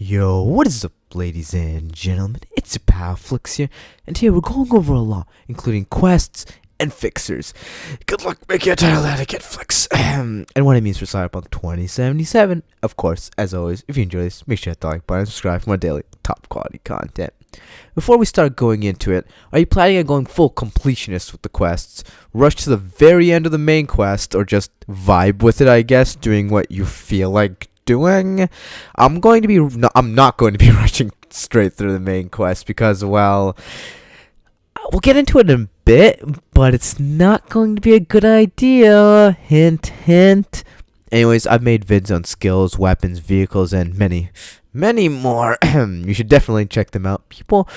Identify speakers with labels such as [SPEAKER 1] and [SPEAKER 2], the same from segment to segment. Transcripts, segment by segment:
[SPEAKER 1] Yo, what is up, ladies and gentlemen? It's your pal Flix here, and today we're going over a lot, including quests and fixers. Good luck making a title that I get Flix. And what it means for Cyberpunk 2077. Of course, as always, if you enjoy this, make sure to hit the like button and subscribe for more daily, top quality content. Before we start going into it, are you planning on going full completionist with the quests, rush to the very end of the main quest, or just vibe with it, I guess, doing what you feel like doing? I'm not going to be rushing straight through the main quest because, well, we'll get into it in a bit, but it's not going to be a good idea. Hint, hint. Anyways, I've made vids on skills, weapons, vehicles, and many more. You should definitely check them out. People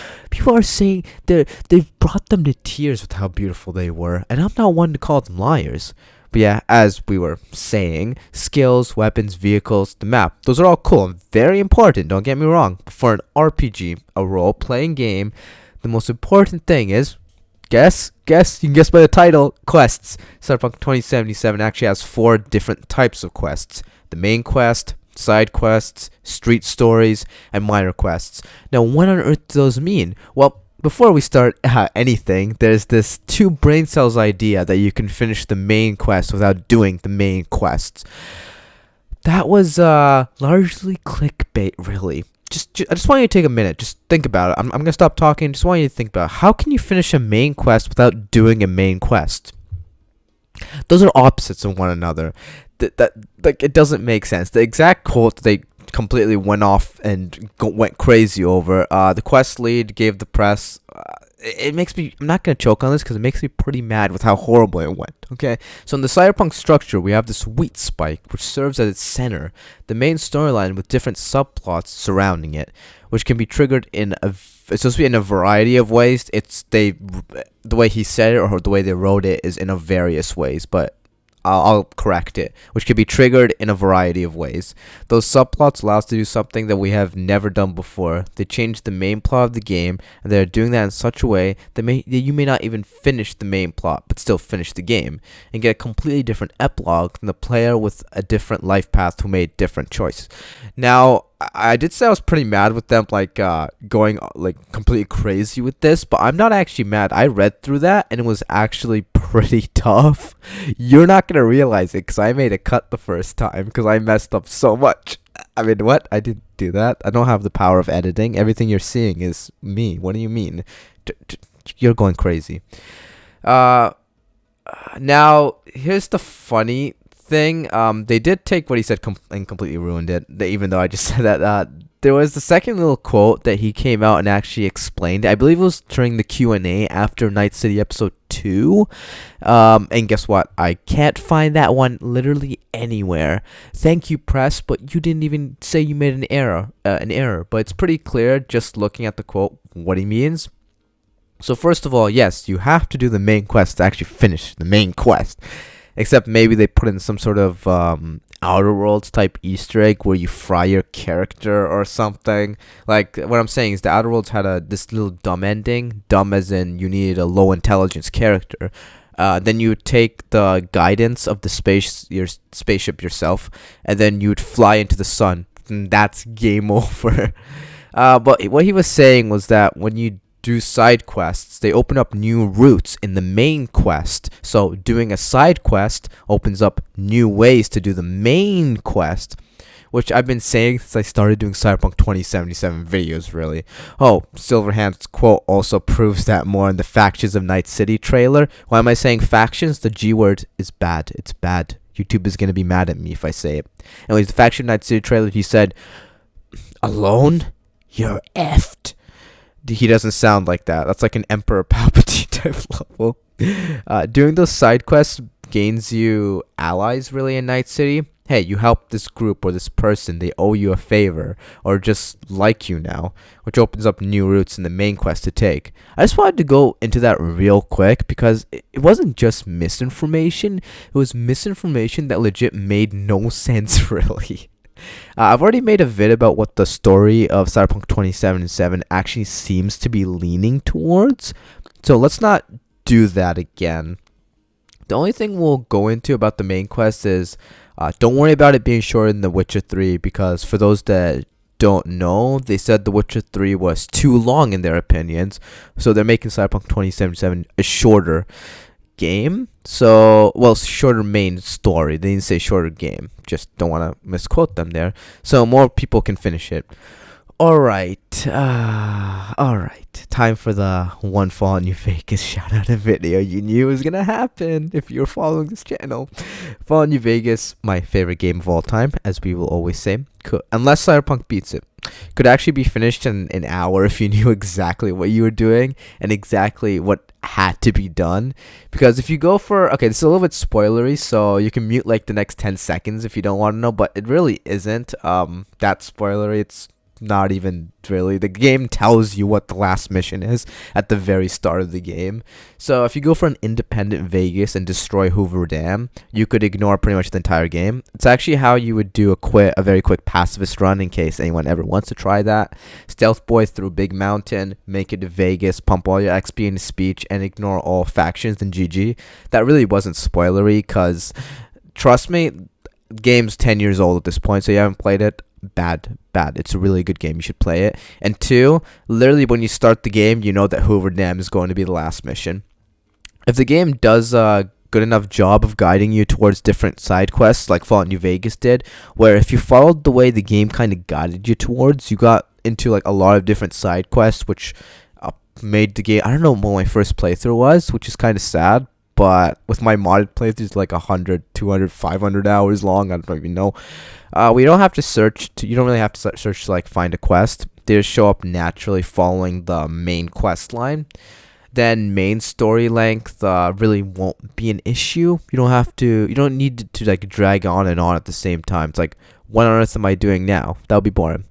[SPEAKER 1] are saying they've brought them to tears with how beautiful they were, and I'm not one to call them liars. But yeah, as we were saying, skills, weapons, vehicles, the map, those are all cool and very important, don't get me wrong. But for an RPG, a role-playing game, the most important thing is, guess, you can guess by the title, quests. Cyberpunk 2077 actually has 4 different types of quests. The main quest, side quests, street stories, and minor quests. Now, what on earth do those mean? Well, before we start anything, there's this 2 brain cells idea that you can finish the main quest without doing the main quests. That was largely clickbait, really. I just want you to take a minute. Just think about it. I'm going to stop talking. Just want you to think about it. How can you finish a main quest without doing a main quest? Those are opposites of one another. Like, it doesn't make sense. The exact quote they completely went off and went crazy over. The quest lead gave the press. It makes me. I'm not gonna choke on this because it makes me pretty mad with how horrible it went. Okay, so in the cyberpunk structure, we have this wheat spike, which serves as its center, the main storyline with different subplots surrounding it, which can be triggered it's supposed to be in a variety of ways. The way he said it or the way they wrote it is in a various ways, but I'll correct it, which can be triggered in a variety of ways. Those subplots allow us to do something that we have never done before. They change the main plot of the game, and they're doing that in such a way that you may not even finish the main plot, but still finish the game, and get a completely different epilogue from the player with a different life path who made different choices. Now, I did say I was pretty mad with them, going completely crazy with this, but I'm not actually mad. I read through that, and it was actually pretty tough. You're not gonna realize it because I made a cut the first time because I messed up so much. I mean, what? I didn't do that. I don't have the power of editing. Everything you're seeing is me. What do you mean? You're going crazy. Now, here's the funny thing. They did take what he said and completely ruined it. Even though I just said that. There was the second little quote that he came out and actually explained. I believe it was during the Q&A after Night City episode 2. And guess what? I can't find that one literally anywhere. Thank you, press, but you didn't even say you made an error. But it's pretty clear just looking at the quote what he means. So first of all, yes, you have to do the main quest to actually finish the main quest. Except maybe they put in some sort of Outer Worlds type Easter egg where you fry your character or something. Like, what I'm saying is the Outer Worlds had this little dumb ending. Dumb as in you needed a low intelligence character. Then you would take the guidance of your spaceship yourself, and then you would fly into the sun. And that's game over. But what he was saying was that when you do side quests, they open up new routes in the main quest. So doing a side quest opens up new ways to do the main quest, which I've been saying since I started doing Cyberpunk 2077 videos, really. Oh, Silverhand's quote also proves that more in the Factions of Night City trailer. Why am I saying factions? The G word is bad. It's bad. YouTube is going to be mad at me if I say it. Anyways, the Faction of Night City trailer, he said, "Alone? You're effed." He doesn't sound like that. That's like an Emperor Palpatine type level. Doing those side quests gains you allies, really, in Night City. Hey, you help this group or this person, they owe you a favor, or just like you now, which opens up new routes in the main quest to take. I just wanted to go into that real quick because it wasn't just misinformation. It was misinformation that legit made no sense, really. I've already made a vid about what the story of Cyberpunk 2077 actually seems to be leaning towards, so let's not do that again. The only thing we'll go into about the main quest is don't worry about it being shorter than The Witcher 3, because for those that don't know, they said The Witcher 3 was too long in their opinions, so they're making Cyberpunk 2077 a shorter game. So, well, shorter main story. They didn't say shorter game. Just don't want to misquote them there. So more people can finish it. Alright, time for the One Fallout New Vegas shout out video you knew was gonna happen if you were following this channel. Fallout New Vegas, my favorite game of all time, as we will always say. Unless Cyberpunk beats it. Could actually be finished in an hour if you knew exactly what you were doing and exactly what had to be done. Because if you go for, okay, this is a little bit spoilery, so you can mute like the next 10 seconds if you don't want to know, but it really isn't that spoilery. It's not even really. The game tells you what the last mission is at the very start of the game. So if you go for an independent Vegas and destroy Hoover Dam, you could ignore pretty much the entire game. It's actually how you would do a very quick pacifist run in case anyone ever wants to try that. Stealth boy through Big Mountain, make it to Vegas, pump all your XP into speech, and ignore all factions, and GG. That really wasn't spoilery, because trust me, game's 10 years old at this point, so you haven't played it. Bad. It's a really good game. You should play it. And 2, literally when you start the game, you know that Hoover Dam is going to be the last mission. If the game does a good enough job of guiding you towards different side quests, like Fallout New Vegas did, where if you followed the way the game kind of guided you towards, you got into like a lot of different side quests, which made the game, I don't know what my first playthrough was, which is kind of sad. But with my modded playthroughs, like 100, 200, 500 hours long, I don't even know. We don't have to search. You don't really have to search to like find a quest. They just show up naturally following the main quest line. Then main story length really won't be an issue. You don't need to like drag on and on at the same time. It's like, what on earth am I doing now? That would be boring.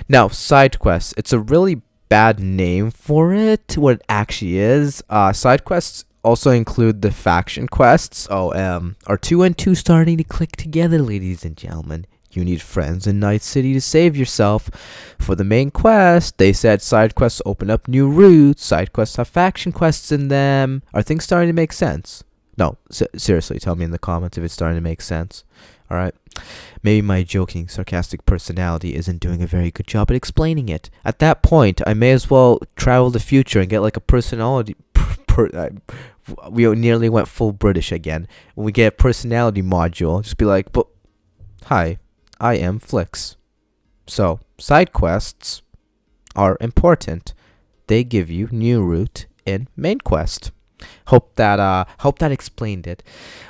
[SPEAKER 1] Now, side quests. It's a really bad name for it. What it actually is. Side quests also include the faction quests. Are 2 and 2 starting to click together, ladies and gentlemen? You need friends in Night City to save yourself. For the main quest, they said side quests open up new routes. Side quests have faction quests in them. Are things starting to make sense? No, seriously, tell me in the comments if it's starting to make sense. Alright? Maybe my joking, sarcastic personality isn't doing a very good job at explaining it. At that point, I may as well travel the future and get like a personality... we nearly went full British again. When we get a personality module, just be like, but hi, I am Flix. So, side quests are important. They give you new route in main quest. Hope that explained it.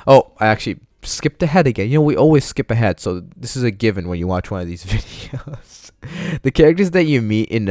[SPEAKER 1] Oh, I actually skipped ahead again. You know, we always skip ahead, so this is a given when you watch one of these videos. The characters that you meet in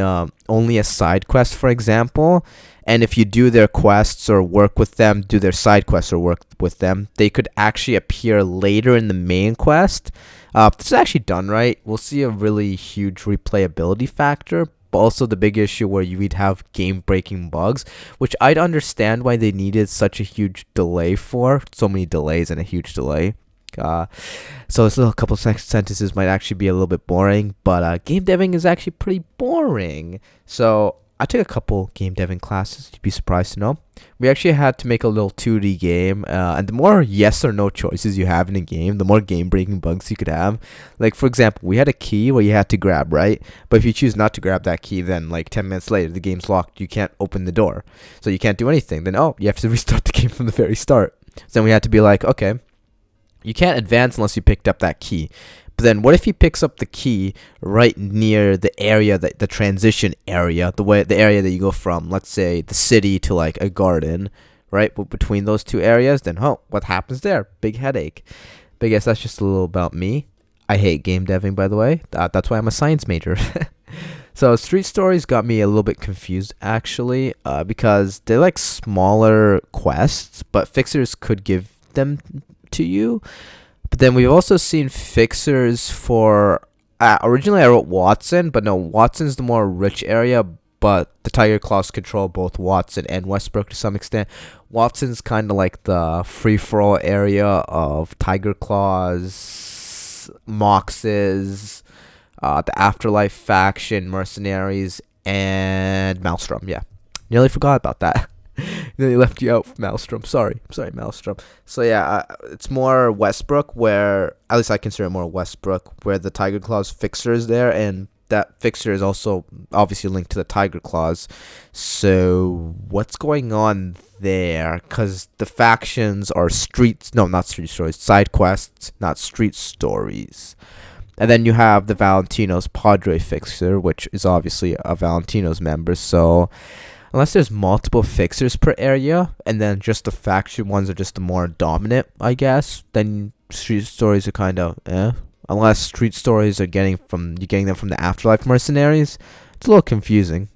[SPEAKER 1] only a side quest, for example, and if you do their quests or work with them, do their side quests or work with them, they could actually appear later in the main quest. If this is actually done right, we'll see a really huge replayability factor, but also the big issue where you would have game-breaking bugs, which I'd understand why they needed such a huge delay for. So many delays and a huge delay. So this little couple sentences might actually be a little bit boring, but game deving is actually pretty boring. So I took a couple game deving classes. You'd be surprised to know. We actually had to make a little 2D game, and the more yes or no choices you have in a game, the more game-breaking bugs you could have. Like, for example, we had a key where you had to grab, right? But if you choose not to grab that key, then like 10 minutes later, the game's locked. You can't open the door, so you can't do anything. Then, you have to restart the game from the very start. So then we had to be like, okay, you can't advance unless you picked up that key. But then what if he picks up the key right near the area, the transition area, the area that you go from, let's say, the city to like a garden, right? But between those two areas, then what happens there? Big headache. But I guess that's just a little about me. I hate game deving, by the way. That's why I'm a science major. So Street Stories got me a little bit confused, actually, because they're like smaller quests, but fixers could give them to you. But then we've also seen fixers for originally I wrote Watson, but no, Watson's the more rich area, but the Tiger Claws control both Watson and Westbrook to some extent. Watson's kind of like the free-for-all area of Tiger Claws, Moxes, the Afterlife faction, Mercenaries, and Maelstrom. Yeah, nearly forgot about that. Then they left you out, Maelstrom. Sorry, Maelstrom. So yeah, it's more Westbrook, where at least I consider it more Westbrook, where the Tiger Claws fixer is there, and that fixer is also obviously linked to the tiger claws. So what's going on there? Because the factions are not street stories, side quests, not street stories. And then you have the Valentino's Padre fixer, which is obviously a Valentino's member. So unless there's multiple fixers per area, and then just the faction ones are just the more dominant, I guess, then street stories are kind of Unless street stories are getting them from the Afterlife mercenaries, it's a little confusing.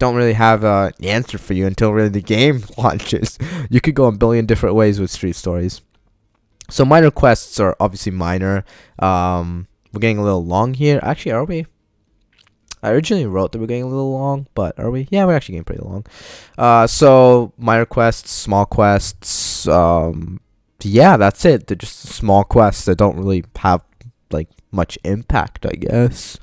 [SPEAKER 1] Don't really have an answer for you until really the game launches. You could go a billion different ways with street stories. So minor quests are obviously minor. We're getting a little long here. Actually, are we? I originally wrote that we're getting a little long, but are we? Yeah, we're actually getting pretty long. So minor quests, small quests. Yeah, that's it. They're just small quests that don't really have like much impact, I guess.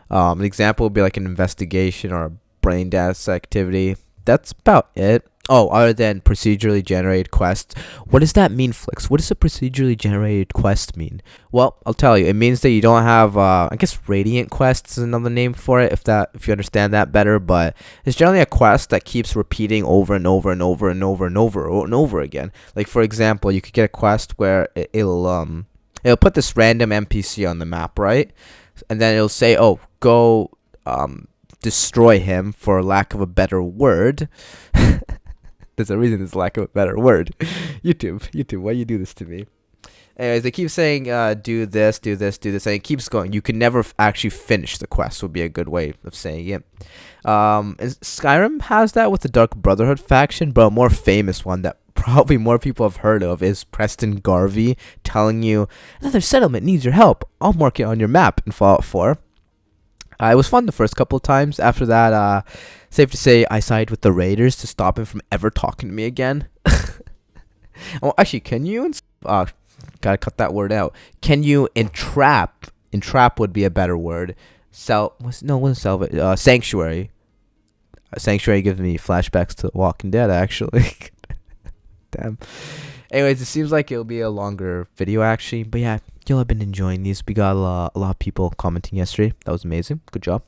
[SPEAKER 1] An example would be like an investigation or a brain dance activity. That's about it. Oh, other than procedurally generated quests. What does that mean, Flix? What does a procedurally generated quest mean? Well, I'll tell you. It means that you don't have, I guess radiant quests is another name for it, if you understand that better. But it's generally a quest that keeps repeating over and over and over and over and over and over again. Like, for example, you could get a quest where it'll put this random NPC on the map, right? And then it'll say, oh, go destroy him, for lack of a better word. There's a reason there's lack of a better word. YouTube, why you do this to me? Anyways, they keep saying, do this, and it keeps going. You can never actually finish the quest, would be a good way of saying it. Skyrim has that with the Dark Brotherhood faction, but a more famous one that probably more people have heard of is Preston Garvey telling you, another settlement needs your help. I'll mark it on your map in Fallout 4. It was fun the first couple of times. After that, safe to say, I sided with the Raiders to stop him from ever talking to me again. Oh, actually, can you? Gotta cut that word out. Can you entrap? Entrap would be a better word. Sanctuary. Sanctuary gives me flashbacks to Walking Dead, actually. Damn. Anyways, it seems like it'll be a longer video, actually. But yeah, you'll have been enjoying these. We got a lot of people commenting yesterday. That was amazing. Good job.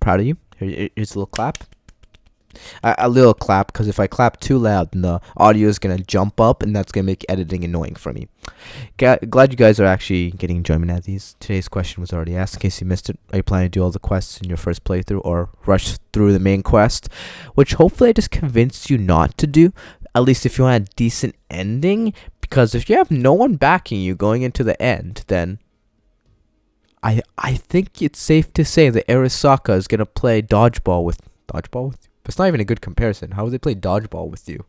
[SPEAKER 1] Proud of you. Here's a little clap. A little clap, because if I clap too loud, then the audio is going to jump up, and that's going to make editing annoying for me. Glad you guys are actually getting enjoyment out of these. Today's question was already asked, in case you missed it. Are you planning to do all the quests in your first playthrough, or rush through the main quest? Which hopefully I just convinced you not to do, at least if you want a decent ending. Because if you have no one backing you going into the end, then I think it's safe to say that Arasaka is going to play dodgeball with you. It's not even a good comparison. How would they play dodgeball with you?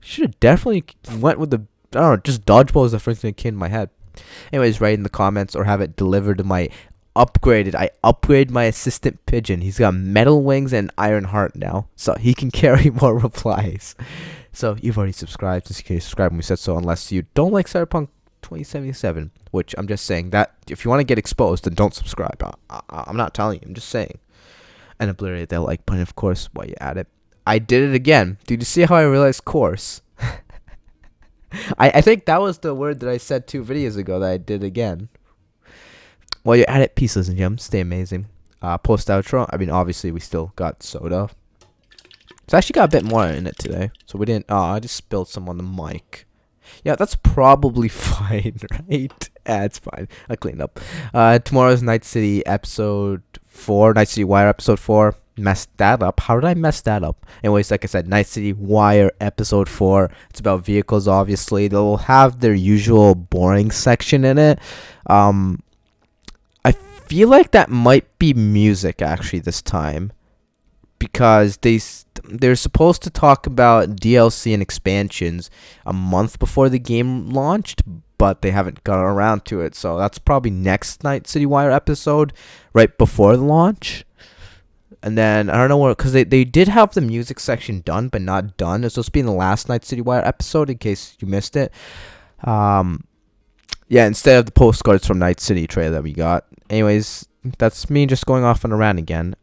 [SPEAKER 1] Should have definitely went with just dodgeball is the first thing that came in my head. Anyways, write in the comments or have it delivered to I upgraded my assistant pigeon. He's got metal wings and iron heart now, so he can carry more replies. So you've already subscribed, since you can subscribe when we said so, unless you don't like Cyberpunk 2077, which I'm just saying that if you want to get exposed, then don't subscribe. I'm not telling you, I'm just saying. And obliterate that like button, of course, while you're at it. I did it again. Did you see how I realized course? I think that was the word that I said 2 videos ago that I did again. While you're at it, peace, ladies and gentlemen. Stay amazing. Post outro. I mean, obviously, we still got soda. It's actually got a bit more in it today. So we didn't. I just spilled some on the mic. Yeah, that's probably fine, right? It's fine. I'll clean up. Tomorrow's Night City episode 4. Night City Wire episode 4. Messed that up. How did I mess that up? Anyways, like I said, Night City Wire episode 4. It's about vehicles, obviously. They'll have their usual boring section in it. I feel like that might be music, actually, this time. Because they're supposed to talk about DLC and expansions a month before the game launched, but they haven't gotten around to it. So that's probably next Night City Wire episode, right before the launch. And then, I don't know where, because they did have the music section done, but not done. It's supposed to be in the last Night City Wire episode, in case you missed it. Yeah, instead of the postcards from Night City trailer that we got. Anyways, that's me just going off on a rant again.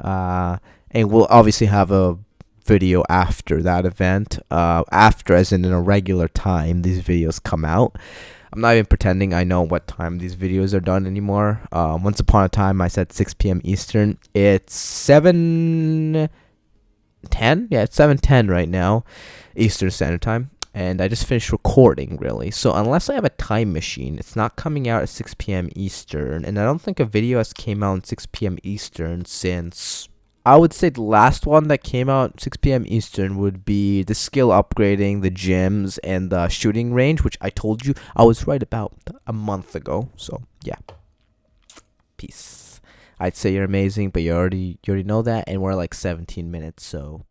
[SPEAKER 1] And we'll obviously have a video after that event. After, as in a regular time, these videos come out. I'm not even pretending I know what time these videos are done anymore. Once upon a time, I said 6 p.m. Eastern. It's 7:10. Yeah, it's 7:10 right now, Eastern Standard Time. And I just finished recording, really. So unless I have a time machine, it's not coming out at 6 p.m. Eastern. And I don't think a video has came out at 6 p.m. Eastern since... I would say the last one that came out 6 p.m. Eastern would be the skill upgrading, the gyms, and the shooting range, which I told you I was right about a month ago. So, yeah. Peace. I'd say you're amazing, but you already know that, and we're like 17 minutes, so